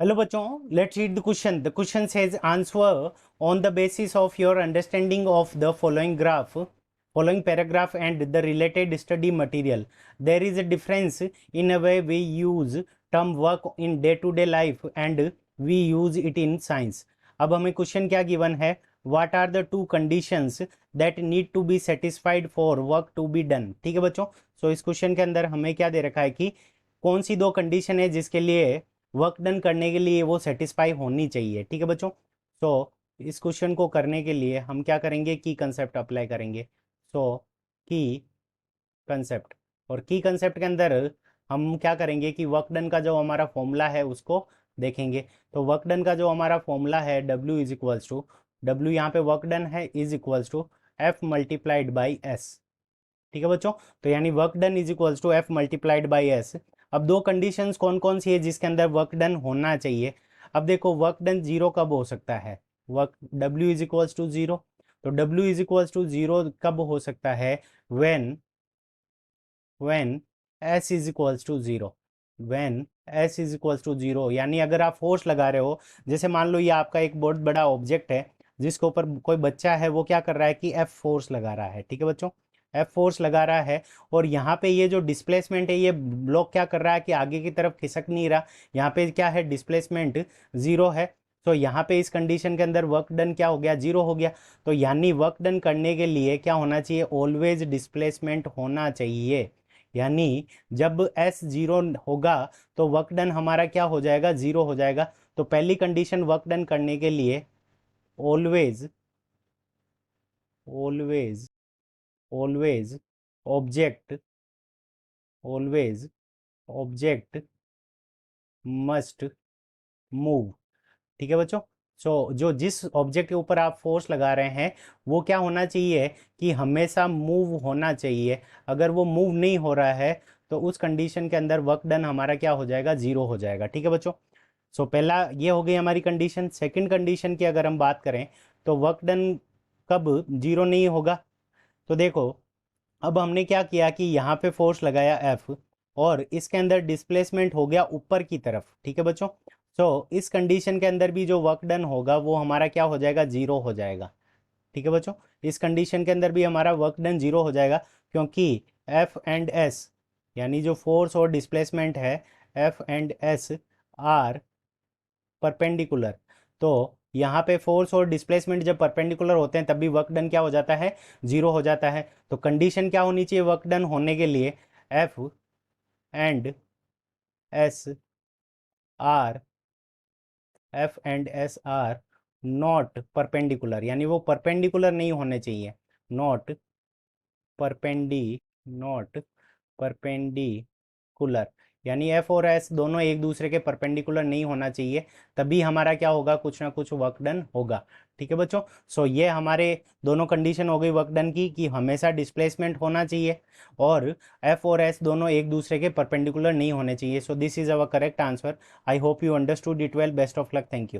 Hello बच्चों, let's read the question. The question says answer on the basis of your understanding of the following paragraph and the related study material. There is a difference in a way we use term work in day-to-day life and we use it in science. अब हमें question क्या given है? What are the two conditions that need to be satisfied for work to be done? ठीक है बच्चों, सो इस question के अंदर हमें क्या दे रखा है कि कौन सी दो कंडीशन है जिसके लिए वर्क डन करने के लिए वो सेटिस्फाई होनी चाहिए। ठीक है बच्चों, सो इस क्वेश्चन को करने के लिए हम क्या करेंगे, की कंसेप्ट अप्लाई करेंगे। सो की कंसेप्ट, और की कंसेप्ट के अंदर हम क्या करेंगे कि वर्क डन का जो हमारा फॉर्मूला है उसको देखेंगे। तो वर्क डन का जो हमारा फॉर्मूला है W is equals to, W यहाँ पे वर्क डन है is equals to F multiplied by S। ठीक है बच्चों, तो यानी work done is equals to F multiplied by S। अब दो कंडीशंस कौन कौन सी है जिसके अंदर वर्क डन होना चाहिए। अब देखो वर्क डन जीरो कब हो सकता है, work W is equals to zero. तो W is equals to zero कब हो सकता है, when when S is equals to zero, when S is equals to zero. यानी अगर आप फोर्स लगा रहे हो, जैसे मान लो ये आपका एक बहुत बड़ा ऑब्जेक्ट है जिसके ऊपर कोई बच्चा है, वो क्या कर रहा है कि F फोर्स लगा रहा है। ठीक है बच्चों, F फोर्स लगा रहा है, और यहाँ पे ये जो डिस्प्लेसमेंट है ये ब्लॉक क्या कर रहा है कि आगे की तरफ खिसक नहीं रहा। यहाँ पे क्या है, डिस्प्लेसमेंट जीरो है। तो यहाँ पे इस कंडीशन के अंदर वर्क डन क्या हो गया, जीरो हो गया। तो यानी वर्क डन करने के लिए क्या होना चाहिए, ऑलवेज डिस्प्लेसमेंट होना चाहिए। यानी जब S जीरो होगा तो वर्क डन हमारा क्या हो जाएगा, जीरो हो जाएगा। तो पहली कंडीशन वर्क डन करने के लिए always always always object always object must move. ठीक है बच्चों, सो जो जिस ऑब्जेक्ट के ऊपर आप फोर्स लगा रहे हैं वो क्या होना चाहिए कि हमेशा मूव होना चाहिए। अगर वो मूव नहीं हो रहा है तो उस कंडीशन के अंदर वर्क डन हमारा क्या हो जाएगा, जीरो हो जाएगा। ठीक है बच्चों, सो पहला ये हो गई हमारी कंडीशन। सेकंड कंडीशन की अगर हम बात करें तो वर्क डन कब जीरो नहीं होगा। तो देखो, अब हमने क्या किया कि यहाँ पे फोर्स लगाया F और इसके अंदर डिस्प्लेसमेंट हो गया ऊपर की तरफ। ठीक है बच्चों, सो इस कंडीशन के अंदर भी जो वर्क डन होगा वो हमारा क्या हो जाएगा, जीरो हो जाएगा। ठीक है बच्चों, इस कंडीशन के अंदर भी हमारा वर्क डन जीरो हो जाएगा, क्योंकि F एंड S यानी जो फोर्स और डिस्प्लेसमेंट है F and S are perpendicular. तो यहाँ पे फोर्स और डिस्प्लेसमेंट जब परपेंडिकुलर होते हैं तब भी वर्क डन क्या हो जाता है, जीरो हो जाता है। तो कंडीशन क्या होनी चाहिए वर्क डन होने के लिए, F and S are not perpendicular, यानी वो परपेंडिकुलर नहीं होने चाहिए। नॉट नॉट परपेंडिकुलर, यानी एफ और एस दोनों एक दूसरे के परपेंडिकुलर नहीं होना चाहिए, तभी हमारा क्या होगा, कुछ ना कुछ वर्क डन होगा। ठीक है बच्चों, सो ये हमारे दोनों कंडीशन हो गई वर्क डन की कि हमेशा डिस्प्लेसमेंट होना चाहिए और एफ और एस दोनों एक दूसरे के परपेंडिकुलर नहीं होने चाहिए। So this is our correct answer. I hope you understood it well. Best of luck, thank you.